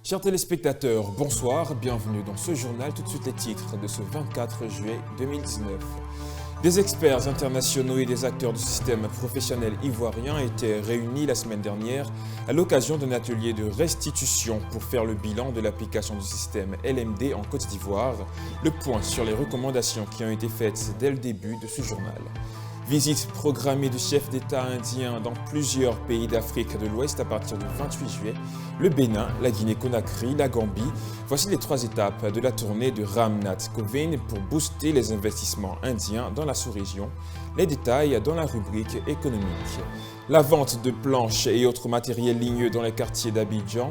Chers téléspectateurs, bonsoir, bienvenue dans ce journal. Tout de suite les titres de ce 24 juillet 2019. Des experts internationaux et des acteurs du système professionnel ivoirien étaient réunis la semaine dernière à l'occasion d'un atelier de restitution pour faire le bilan de l'application du système LMD en Côte d'Ivoire, le point sur les recommandations qui ont été faites dès le début de ce journal. Visite programmée du chef d'État indien dans plusieurs pays d'Afrique de l'Ouest à partir du 28 juillet, le Bénin, la Guinée-Conakry, la Gambie. Voici les 3 étapes de la tournée de Ram Nath Kovind pour booster les investissements indiens dans la sous-région. Les détails dans la rubrique économique. La vente de planches et autres matériels ligneux dans les quartiers d'Abidjan.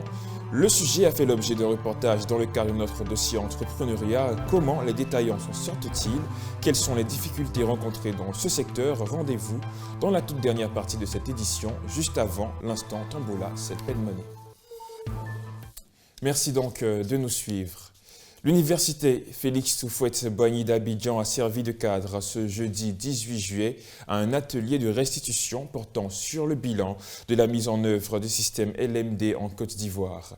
Le sujet a fait l'objet d'un reportage dans le cadre de notre dossier entrepreneuriat. Comment les détaillants s'en sortent-ils? Quelles sont les difficultés rencontrées dans ce secteur? Rendez-vous dans la toute dernière partie de cette édition, juste avant l'instant Tombola, cette belle monnaie. Merci donc de nous suivre. L'université Félix Houphouët-Boigny d'Abidjan a servi de cadre ce jeudi 18 juillet à un atelier de restitution portant sur le bilan de la mise en œuvre du système LMD en Côte d'Ivoire.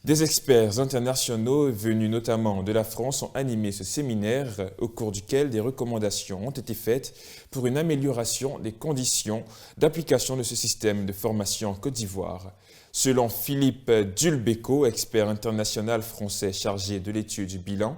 Des experts internationaux venus notamment de la France ont animé ce séminaire au cours duquel des recommandations ont été faites pour une amélioration des conditions d'application de ce système de formation en Côte d'Ivoire. Selon Philippe Dulbecco, expert international français chargé de l'étude du bilan,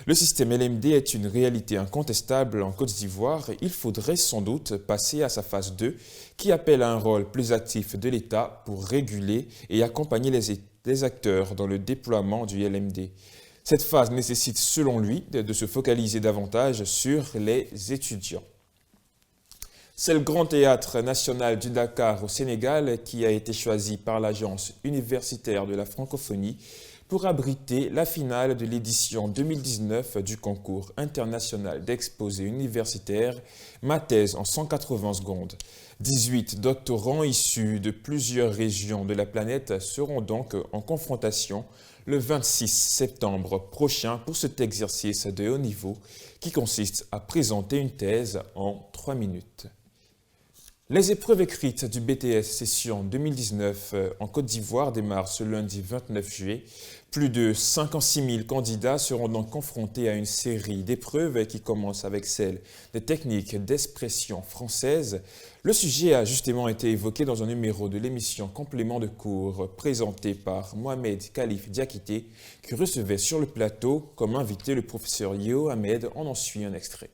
le système LMD est une réalité incontestable en Côte d'Ivoire. Il faudrait sans doute passer à sa phase 2 qui appelle à un rôle plus actif de l'État pour réguler et accompagner les acteurs dans le déploiement du LMD. Cette phase nécessite selon lui de se focaliser davantage sur les étudiants. C'est le Grand Théâtre national du Dakar au Sénégal qui a été choisi par l'Agence universitaire de la francophonie pour abriter la finale de l'édition 2019 du concours international d'exposés universitaires Ma thèse en 180 secondes. 18 doctorants issus de plusieurs régions de la planète seront donc en confrontation le 26 septembre prochain pour cet exercice de haut niveau qui consiste à présenter une thèse en 3 minutes. Les épreuves écrites du BTS session 2019 en Côte d'Ivoire démarrent ce lundi 29 juillet. Plus de 56 000 candidats seront donc confrontés à une série d'épreuves qui commence avec celle des techniques d'expression française. Le sujet a justement été évoqué dans un numéro de l'émission Complément de cours présenté par Mohamed Khalif Diakité qui recevait sur le plateau comme invité le professeur Yeo Ahmed. On en suit un extrait.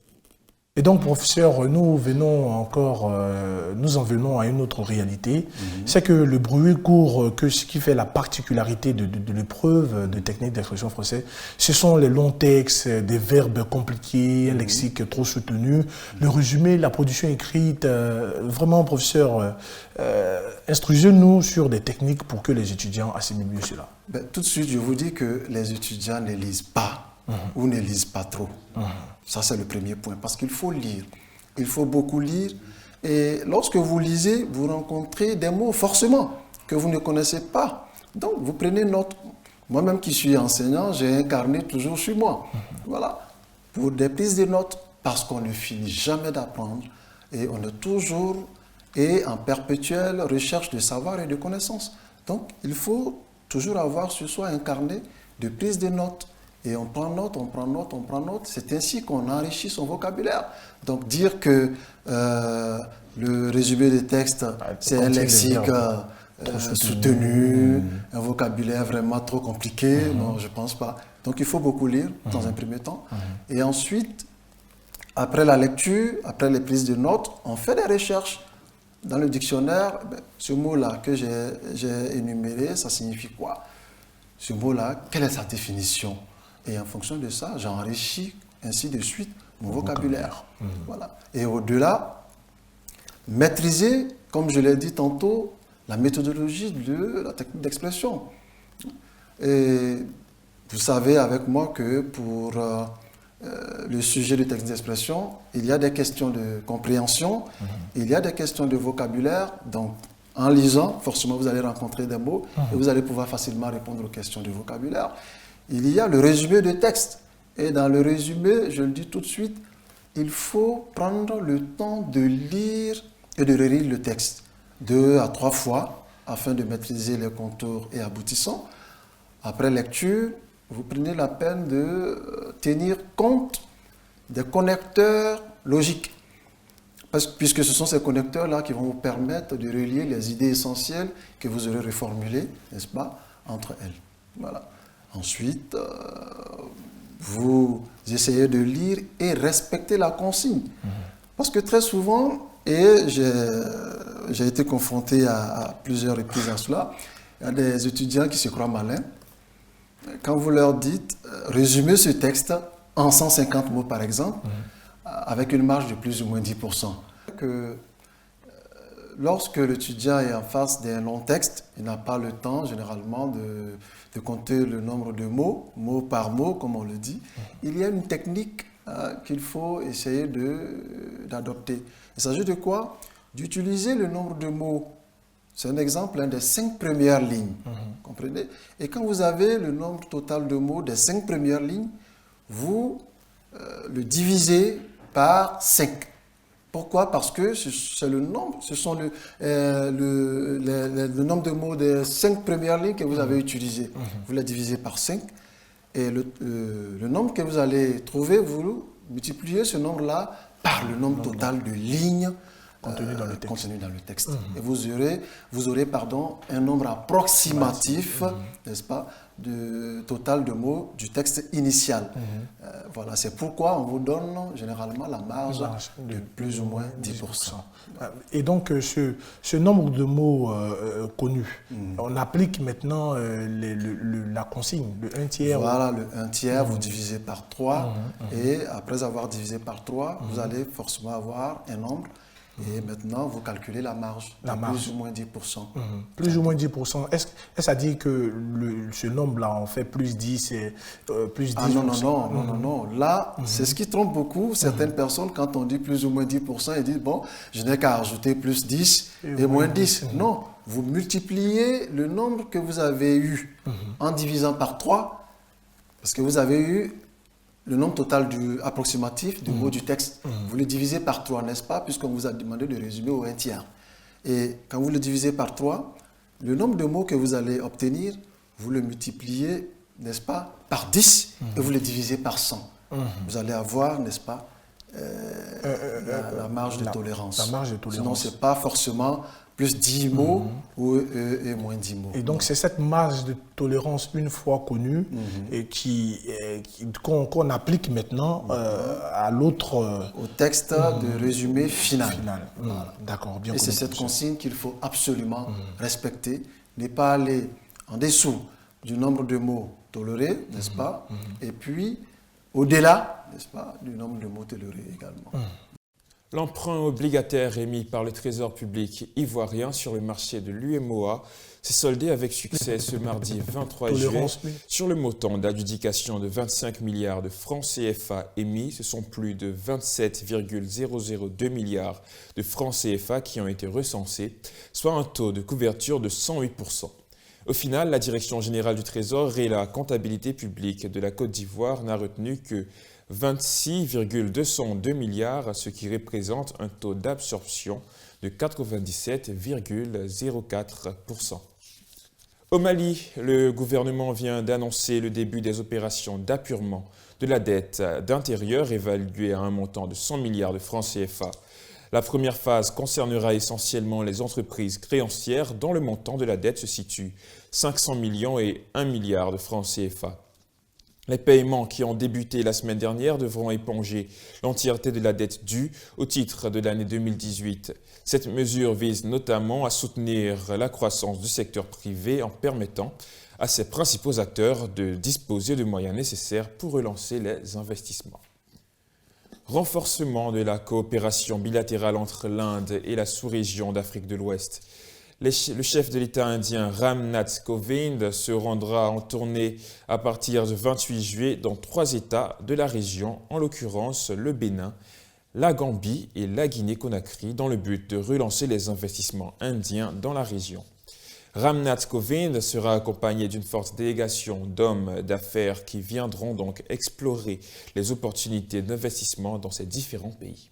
Et donc, professeur, nous en venons à une autre réalité. C'est que le bruit court, que ce qui fait la particularité de l'épreuve de technique d'expression française, ce sont les longs textes, des verbes compliqués, un lexique trop soutenu. Le résumé, la production écrite, vraiment, professeur, instruisez-nous sur des techniques pour que les étudiants assimilent mieux cela. Tout de suite, je vous dis que les étudiants ne lisent pas ou ne lisent pas trop. Ça, c'est le premier point, parce qu'il faut lire. Il faut beaucoup lire. Et lorsque vous lisez, vous rencontrez des mots, forcément, que vous ne connaissez pas. Donc, vous prenez note. Moi-même qui suis enseignant, j'ai un carnet toujours sur moi. Voilà. Pour des prises de notes, parce qu'on ne finit jamais d'apprendre. Et on est toujours en perpétuelle recherche de savoir et de connaissances. Donc, il faut toujours avoir sur soi un carnet de prise de notes. Et on prend note, on prend note, on prend note. C'est ainsi qu'on enrichit son vocabulaire. Donc dire que le résumé des textes, c'est un lexique soutenu, un vocabulaire vraiment trop compliqué, non, je ne pense pas. Donc il faut beaucoup lire dans un premier temps. Et ensuite, après la lecture, après les prises de notes, on fait des recherches. Dans le dictionnaire, ce mot-là que j'ai énuméré, ça signifie quoi? Ce mot-là, quelle est sa définition? Et en fonction de ça, j'enrichis ainsi de suite mon vocabulaire. Voilà. Et au-delà, maîtriser, comme je l'ai dit tantôt, la méthodologie de la technique d'expression. Et vous savez avec moi que pour le sujet de technique d'expression, il y a des questions de compréhension, il y a des questions de vocabulaire. Donc, en lisant, forcément, vous allez rencontrer des mots et vous allez pouvoir facilement répondre aux questions de vocabulaire. Il y a le résumé de texte. Et dans le résumé, je le dis tout de suite, il faut prendre le temps de lire et de relire le texte 2 à 3 fois afin de maîtriser les contours et aboutissants. après lecture, vous prenez la peine de tenir compte des connecteurs logiques. Puisque ce sont ces connecteurs-là qui vont vous permettre de relier les idées essentielles que vous aurez reformulées, n'est-ce pas, entre elles. Voilà. Ensuite, vous essayez de lire et respecter la consigne. Parce que très souvent, et j'ai été confronté à plusieurs reprises à cela, il y a des étudiants qui se croient malins. Quand vous leur dites, résumez ce texte en 150 mots par exemple, avec une marge de plus ou moins 10%. Lorsque l'étudiant est en face d'un long texte, il n'a pas le temps généralement de compter le nombre de mots, mot par mot, comme on le dit. Il y a une technique qu'il faut essayer d'adopter. Il s'agit de quoi? D'utiliser le nombre de mots. C'est un exemple des 5 premières lignes. Comprenez? Et quand vous avez le nombre total de mots des 5 premières lignes, vous le divisez par 5. Pourquoi? Parce que c'est le nombre, ce sont le nombre de mots des 5 premières lignes que vous avez utilisées. Vous les divisez par 5 et le nombre que vous allez trouver, vous multipliez ce nombre-là par le nombre total de lignes contenu dans le texte. Et vous aurez un nombre approximatif, n'est-ce pas, total de mots du texte initial. Voilà, c'est pourquoi on vous donne généralement la marge de plus ou moins 10%. Et donc, ce nombre de mots connus, on applique maintenant la consigne, le 1/3. Voilà, le 1/3, vous divisez par 3. Et après avoir divisé par 3, vous allez forcément avoir un nombre. Et maintenant, vous calculez la marge, plus ou moins 10%. Plus ou moins 10%. Est-ce à dire que ce nombre-là, on fait plus 10 et plus 10%? Ah non. Là, c'est ce qui trompe beaucoup certaines personnes quand on dit plus ou moins 10%, ils disent, bon, je n'ai qu'à ajouter plus 10 et moins 10. Non, vous multipliez le nombre que vous avez eu en divisant par 3, parce que vous avez eu le nombre total approximatif du mot du texte. Vous le divisez par 3, n'est-ce pas, puisqu'on vous a demandé de résumer au 1/3. Et quand vous le divisez par 3, le nombre de mots que vous allez obtenir, vous le multipliez, n'est-ce pas, par 10 et vous le divisez par 100. Vous allez avoir, n'est-ce pas, la marge de tolérance. La marge de tolérance. Sinon, ce n'est pas forcément plus 10 mots et moins 10 mots. Et donc, c'est cette marge de tolérance, une fois connue, et qu'on applique maintenant à l'autre... au texte de résumé final. Voilà. D'accord, bien. Et c'est cette consigne qu'il faut absolument respecter. Ne pas aller en dessous du nombre de mots tolérés, n'est-ce pas? Et puis, au-delà, n'est-ce pas, du nombre de mots tolérés également. L'emprunt obligataire émis par le Trésor public ivoirien sur le marché de l'UEMOA s'est soldé avec succès ce mardi 23 juillet. Sur le montant d'adjudication de 25 milliards de francs CFA émis, ce sont plus de 27,002 milliards de francs CFA qui ont été recensés, soit un taux de couverture de 108%. Au final, la Direction générale du Trésor et la comptabilité publique de la Côte d'Ivoire n'a retenu que 26,202 milliards, ce qui représente un taux d'absorption de 97,04%. Au Mali, le gouvernement vient d'annoncer le début des opérations d'apurement de la dette d'intérieur évaluée à un montant de 100 milliards de francs CFA. La première phase concernera essentiellement les entreprises créancières dont le montant de la dette se situe 500 millions et 1 milliard de francs CFA. Les paiements qui ont débuté la semaine dernière devront éponger l'entièreté de la dette due au titre de l'année 2018. Cette mesure vise notamment à soutenir la croissance du secteur privé en permettant à ses principaux acteurs de disposer de moyens nécessaires pour relancer les investissements. Renforcement de la coopération bilatérale entre l'Inde et la sous-région d'Afrique de l'Ouest. Le chef de l'État indien Ram Nath Kovind se rendra en tournée à partir du 28 juillet dans 3 États de la région, en l'occurrence le Bénin, la Gambie et la Guinée-Conakry, dans le but de relancer les investissements indiens dans la région. Ram Nath Kovind sera accompagné d'une forte délégation d'hommes d'affaires qui viendront donc explorer les opportunités d'investissement dans ces différents pays.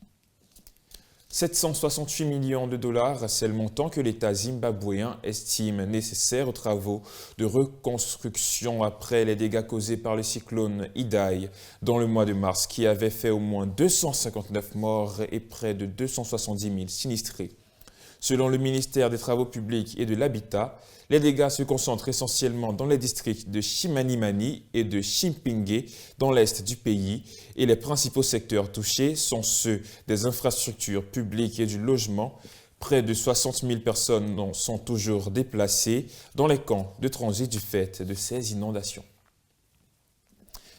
768 millions de dollars, c'est le montant que l'État zimbabwéen estime nécessaire aux travaux de reconstruction après les dégâts causés par le cyclone Idai dans le mois de mars, qui avait fait au moins 259 morts et près de 270 000 sinistrés. Selon le ministère des Travaux publics et de l'Habitat, les dégâts se concentrent essentiellement dans les districts de Chimanimani et de Chimpingue dans l'est du pays et les principaux secteurs touchés sont ceux des infrastructures publiques et du logement. Près de 60 000 personnes sont toujours déplacées dans les camps de transit du fait de ces inondations.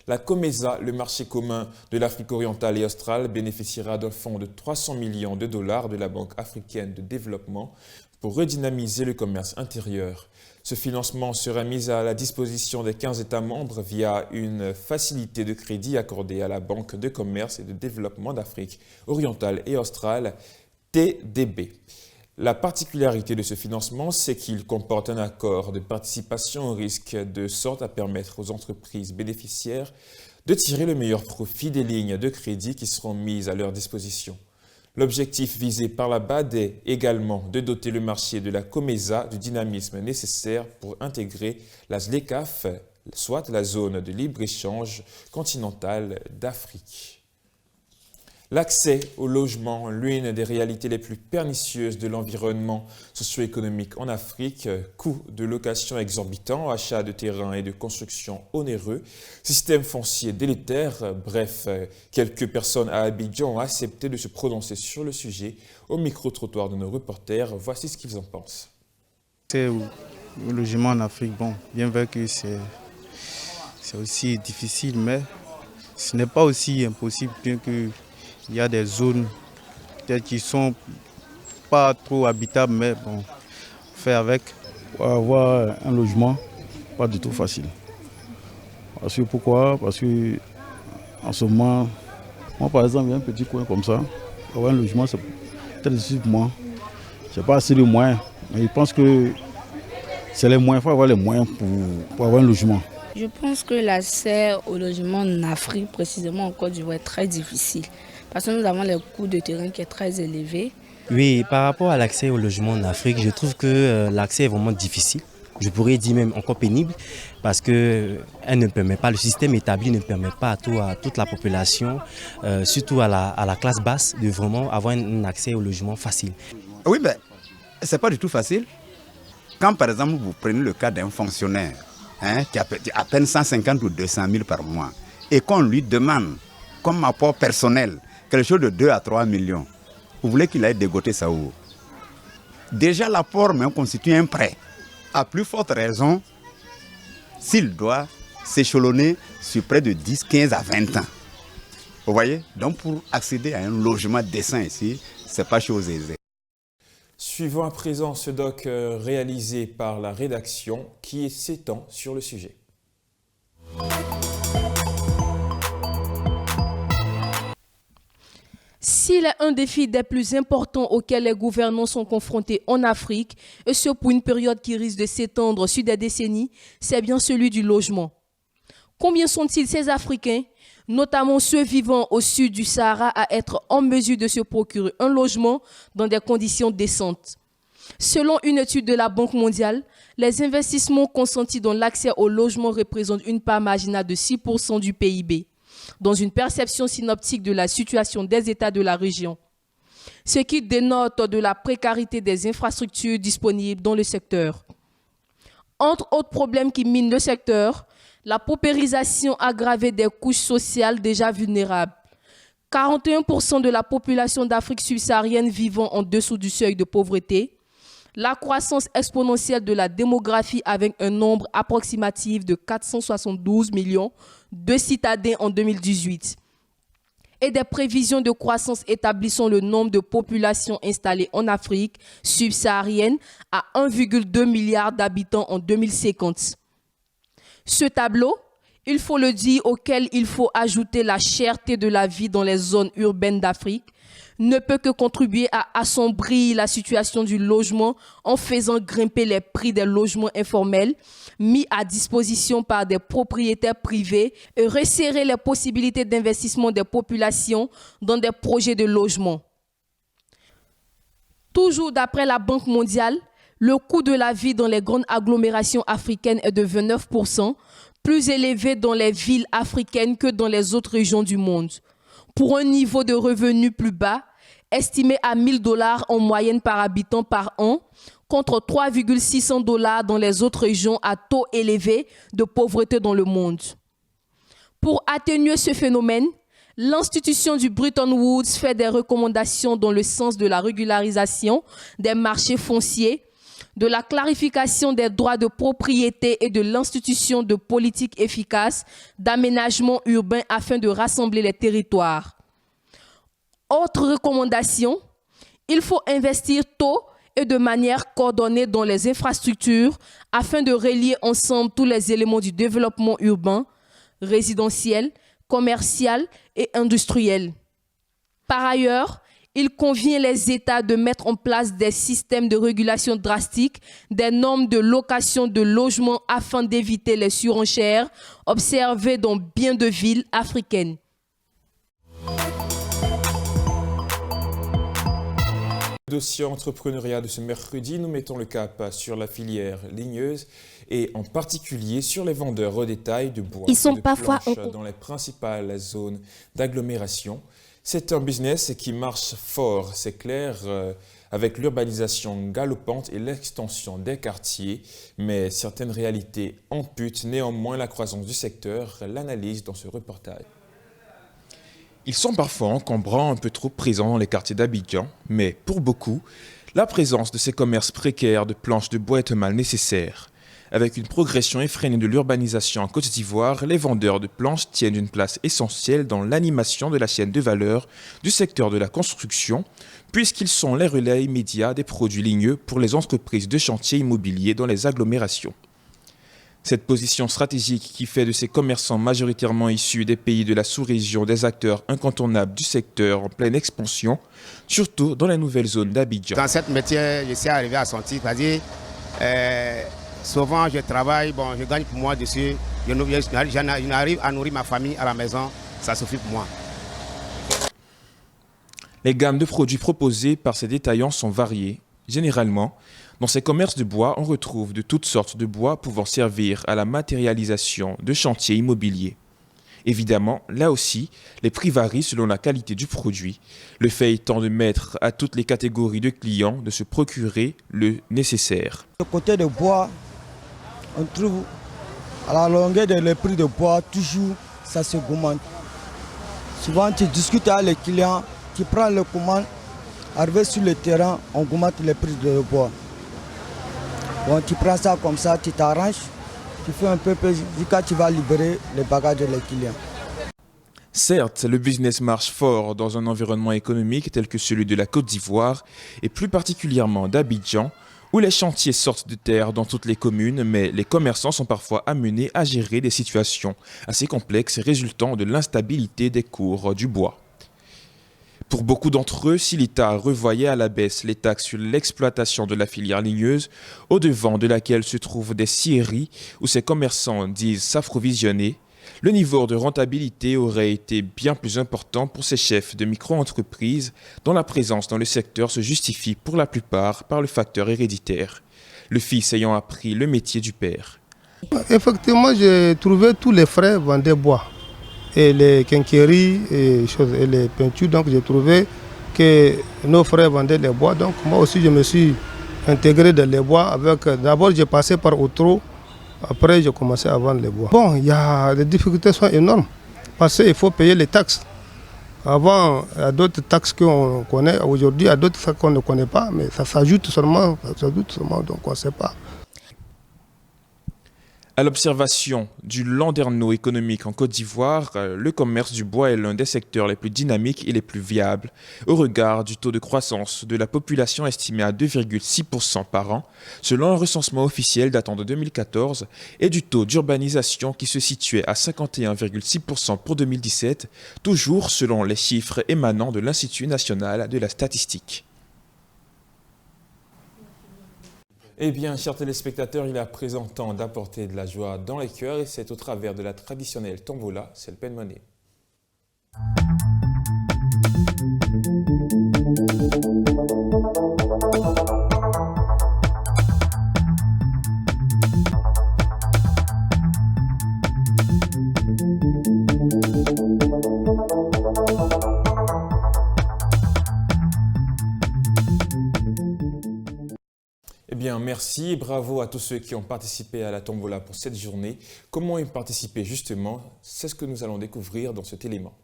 La COMESA, le marché commun de l'Afrique orientale et australe, bénéficiera d'un fonds de 300 millions de dollars de la Banque africaine de développement pour redynamiser le commerce intérieur. Ce financement sera mis à la disposition des 15 États membres via une facilité de crédit accordée à la Banque de commerce et de développement d'Afrique orientale et australe, TDB. La particularité de ce financement, c'est qu'il comporte un accord de participation au risque de sorte à permettre aux entreprises bénéficiaires de tirer le meilleur profit des lignes de crédit qui seront mises à leur disposition. L'objectif visé par la BAD est également de doter le marché de la COMESA du dynamisme nécessaire pour intégrer la ZLECAf, soit la zone de libre-échange continentale d'Afrique. L'accès au logement, l'une des réalités les plus pernicieuses de l'environnement socio-économique en Afrique, coûts de location exorbitants, achats de terrains et de construction onéreux, système foncier délétère, bref, quelques personnes à Abidjan ont accepté de se prononcer sur le sujet au micro-trottoir de nos reporters. Voici ce qu'ils en pensent. L'accès au logement en Afrique, bon, bien vrai que c'est aussi difficile, mais ce n'est pas aussi impossible, bien que il y a des zones peut-être qui ne sont pas trop habitables, mais bon, faire avec. Pour avoir un logement, pas du tout facile. Pourquoi? Parce que en ce moment, moi par exemple, il y a un petit coin comme ça. Avoir un logement, c'est très difficile pour moi. Je n'ai pas assez de moyens. Mais je pense que c'est les moyens, il faut avoir les moyens pour avoir un logement. Je pense que l'accès au logement en Afrique, précisément en Côte d'Ivoire, est très difficile. Parce que nous avons les coûts de terrain qui est très élevé. Oui, par rapport à l'accès au logement en Afrique, je trouve que l'accès est vraiment difficile. Je pourrais dire même encore pénible parce que elle ne permet pas, le système établi ne permet pas à toute la population, surtout à la classe basse, de vraiment avoir un accès au logement facile. Oui, mais ce n'est pas du tout facile. Quand par exemple vous prenez le cas d'un fonctionnaire qui a à peine 150 ou 200 000 par mois et qu'on lui demande comme apport personnel quelque chose de 2 à 3 millions, vous voulez qu'il aille dégoter ça où? Déjà l'apport même constitue un prêt. À plus forte raison, s'il doit s'échelonner sur près de 10, 15 à 20 ans. Vous voyez? Donc pour accéder à un logement décent ici, ce n'est pas chose aisée. Suivons à présent ce doc réalisé par la rédaction qui s'étend sur le sujet. S'il est un défi des plus importants auxquels les gouvernants sont confrontés en Afrique, et ce pour une période qui risque de s'étendre sur des décennies, c'est bien celui du logement. Combien sont-ils ces Africains, notamment ceux vivant au sud du Sahara, à être en mesure de se procurer un logement dans des conditions décentes? Selon une étude de la Banque mondiale, les investissements consentis dans l'accès au logement représentent une part marginale de 6% du PIB. Dans une perception synoptique de la situation des États de la région, ce qui dénote de la précarité des infrastructures disponibles dans le secteur. Entre autres problèmes qui minent le secteur, la paupérisation aggravée des couches sociales déjà vulnérables. 41% de la population d'Afrique subsaharienne vivant en dessous du seuil de pauvreté, la croissance exponentielle de la démographie avec un nombre approximatif de 472 millions de citadins en 2018 et des prévisions de croissance établissant le nombre de populations installées en Afrique subsaharienne à 1,2 milliard d'habitants en 2050. Ce tableau, il faut le dire, auquel il faut ajouter la cherté de la vie dans les zones urbaines d'Afrique, ne peut que contribuer à assombrir la situation du logement en faisant grimper les prix des logements informels mis à disposition par des propriétaires privés et resserrer les possibilités d'investissement des populations dans des projets de logement. Toujours d'après la Banque mondiale, le coût de la vie dans les grandes agglomérations africaines est de 29%, plus élevé dans les villes africaines que dans les autres régions du monde, pour un niveau de revenu plus bas, estimé à 1 000 $ en moyenne par habitant par an, contre 3,600 $ dans les autres régions à taux élevé de pauvreté dans le monde. Pour atténuer ce phénomène, l'institution du Bretton Woods fait des recommandations dans le sens de la régularisation des marchés fonciers, de la clarification des droits de propriété et de l'institution de politiques efficaces d'aménagement urbain afin de rassembler les territoires. Autre recommandation, il faut investir tôt et de manière coordonnée dans les infrastructures afin de relier ensemble tous les éléments du développement urbain, résidentiel, commercial et industriel. Par ailleurs, il convient les États de mettre en place des systèmes de régulation drastiques, des normes de location de logements afin d'éviter les surenchères observées dans bien de villes africaines. Dossier entrepreneuriat de ce mercredi, nous mettons le cap sur la filière ligneuse et en particulier sur les vendeurs au détail de bois Ils sont et de parfois planches dans les principales zones d'agglomération. C'est un business qui marche fort, c'est clair, avec l'urbanisation galopante et l'extension des quartiers, mais certaines réalités amputent néanmoins la croissance du secteur, l'analyse dans ce reportage. Ils sont parfois encombrants, un peu trop présents dans les quartiers d'Abidjan, mais pour beaucoup, la présence de ces commerces précaires de planches de bois est un mal nécessaire. Avec une progression effrénée de l'urbanisation en Côte d'Ivoire, les vendeurs de planches tiennent une place essentielle dans l'animation de la chaîne de valeur du secteur de la construction, puisqu'ils sont les relais immédiats des produits ligneux pour les entreprises de chantier immobilier dans les agglomérations. Cette position stratégique qui fait de ces commerçants majoritairement issus des pays de la sous-région des acteurs incontournables du secteur en pleine expansion, surtout dans les nouvelles zones d'Abidjan. Dans ce métier, je suis arrivé à sentir, c'est-à-dire souvent je travaille, bon, je gagne pour moi dessus, j'arrive à nourrir ma famille à la maison, ça suffit pour moi. Les gammes de produits proposées par ces détaillants sont variées. Généralement, dans ces commerces de bois, on retrouve de toutes sortes de bois pouvant servir à la matérialisation de chantiers immobiliers. Évidemment, là aussi, les prix varient selon la qualité du produit, le fait étant de mettre à toutes les catégories de clients de se procurer le nécessaire. Du côté de bois, on trouve à la longueur des prix de bois, toujours ça se augmente. Souvent, tu discutes avec les clients, tu prends le commande, arrivé sur le terrain, on augmente les prix de bois. Bon, tu prends ça comme ça, tu t'arranges, tu fais un peu, jusqu'à tu vas libérer les bagages des clients. Certes, le business marche fort dans un environnement économique tel que celui de la Côte d'Ivoire et plus particulièrement d'Abidjan, où les chantiers sortent de terre dans toutes les communes, mais les commerçants sont parfois amenés à gérer des situations assez complexes résultant de l'instabilité des cours du bois. Pour beaucoup d'entre eux, si l'État revoyait à la baisse les taxes sur l'exploitation de la filière ligneuse, au-devant de laquelle se trouvent des scieries où ces commerçants disent s'approvisionner, le niveau de rentabilité aurait été bien plus important pour ces chefs de micro-entreprises dont la présence dans le secteur se justifie pour la plupart par le facteur héréditaire, le fils ayant appris le métier du père. Effectivement, j'ai trouvé tous les frères vendaient bois. Et les quincailleries et les peintures, donc j'ai trouvé que nos frères vendaient les bois. Donc moi aussi je me suis intégré dans les bois. D'abord j'ai passé par Outro, après j'ai commencé à vendre les bois. Bon, les difficultés sont énormes parce qu'il faut payer les taxes. Avant, il y a d'autres taxes qu'on connaît, aujourd'hui il y a d'autres taxes qu'on ne connaît pas, mais ça s'ajoute seulement, donc on ne sait pas. À l'observation du landerneau économique en Côte d'Ivoire, le commerce du bois est l'un des secteurs les plus dynamiques et les plus viables au regard du taux de croissance de la population estimé à 2,6% par an, selon un recensement officiel datant de 2014, et du taux d'urbanisation qui se situait à 51,6% pour 2017, toujours selon les chiffres émanant de l'Institut national de la statistique. Eh bien, chers téléspectateurs, il est à présent temps d'apporter de la joie dans les cœurs et c'est au travers de la traditionnelle tombola, c'est le peine-monnaie. bien, merci et bravo à tous ceux qui ont participé à la tombola pour cette journée. Comment y participer justement? C'est ce que nous allons découvrir dans cet élément.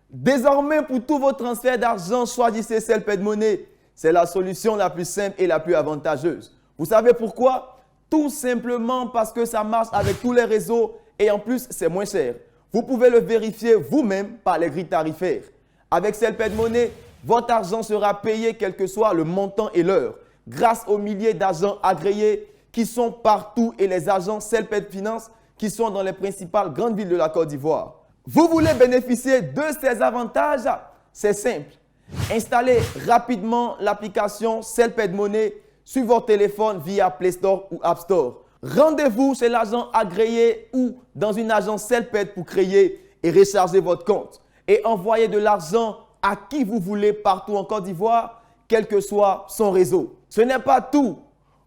Désormais, pour tous vos transferts d'argent, choisissez CellPay Money. C'est la solution la plus simple et la plus avantageuse. Vous savez pourquoi? Tout simplement parce que ça marche avec tous les réseaux et en plus, c'est moins cher. Vous pouvez le vérifier vous-même par les grilles tarifaires. Avec CellPay Money, votre argent sera payé quel que soit le montant et l'heure, grâce aux milliers d'agents agréés qui sont partout et les agents CellPay Finance qui sont dans les principales grandes villes de la Côte d'Ivoire. Vous voulez bénéficier de ces avantages? C'est simple. Installez rapidement l'application CellPay Money sur votre téléphone via Play Store ou App Store. Rendez-vous chez l'agent agréé ou dans une agence CellPay pour créer et recharger votre compte et envoyer de l'argent à qui vous voulez partout en Côte d'Ivoire, quel que soit son réseau. Ce n'est pas tout.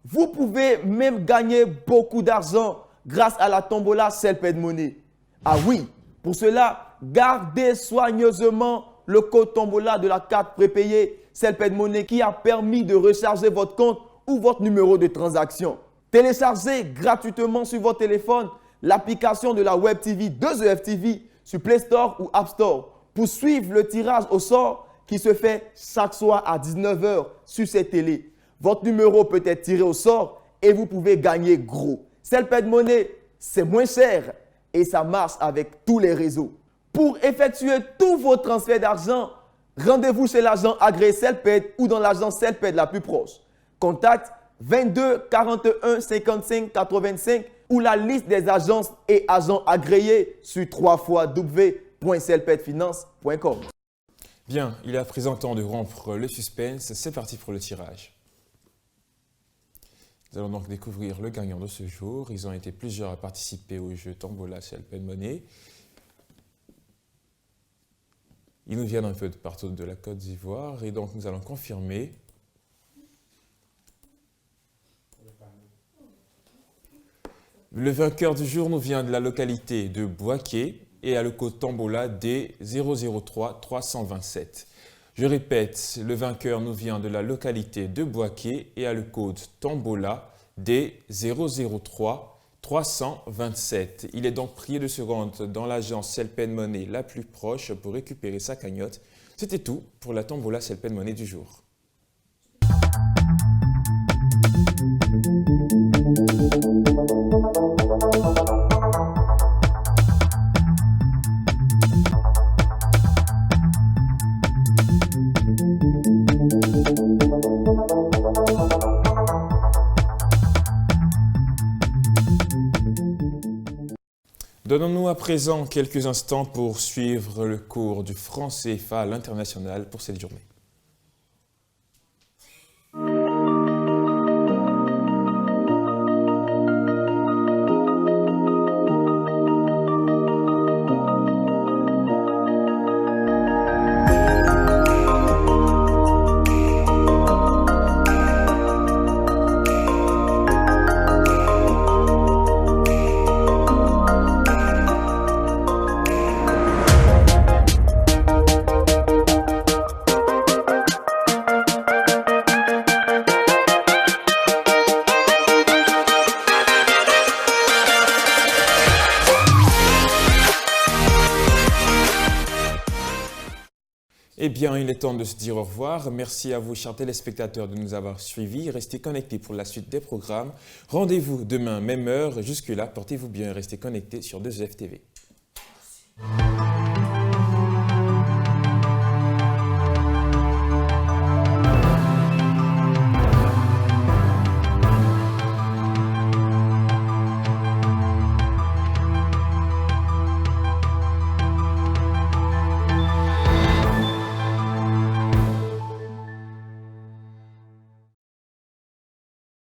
Vous pouvez même gagner beaucoup d'argent grâce à la tombola CellPay Money. Ah oui, pour cela, gardez soigneusement le code tombola de la carte prépayée CellPay Money qui a permis de recharger votre compte ou votre numéro de transaction. Téléchargez gratuitement sur votre téléphone l'application de la Web TV 2EF TV sur Play Store ou App Store pour suivre le tirage au sort qui se fait chaque soir à 19 h sur cette télé. Votre numéro peut être tiré au sort et vous pouvez gagner gros. CellPay Money, c'est moins cher et ça marche avec tous les réseaux. Pour effectuer tous vos transferts d'argent, rendez-vous chez l'agent agréé CellPay ou dans l'agence CellPay la plus proche. Contact 22 41 55 85 ou la liste des agences et agents agréés sur www.cellpayfinance.com. Bien, il est à présent temps de rompre le suspense. C'est parti pour le tirage. Nous allons donc découvrir le gagnant de ce jour. Ils ont été plusieurs à participer au jeu Tombola CellPay Money. Ils nous viennent un peu de partout de la Côte d'Ivoire et donc nous allons confirmer. Le vainqueur du jour nous vient de la localité de Bouaké et a le code Tombola D003 327. Je répète, le vainqueur nous vient de la localité de Bouaké et a le code Tombola D003 327. Il est donc prié de se rendre dans l'agence CellPay Money la plus proche pour récupérer sa cagnotte. C'était tout pour la Tombola CellPay Money du jour. Donnons-nous à présent quelques instants pour suivre le cours du franc CFA à l'international pour cette journée. Eh bien, il est temps de se dire au revoir. Merci à vous, chers téléspectateurs, de nous avoir suivis. Restez connectés pour la suite des programmes. Rendez-vous demain, même heure. Jusque-là, portez-vous bien et restez connectés sur 2F TV. Merci.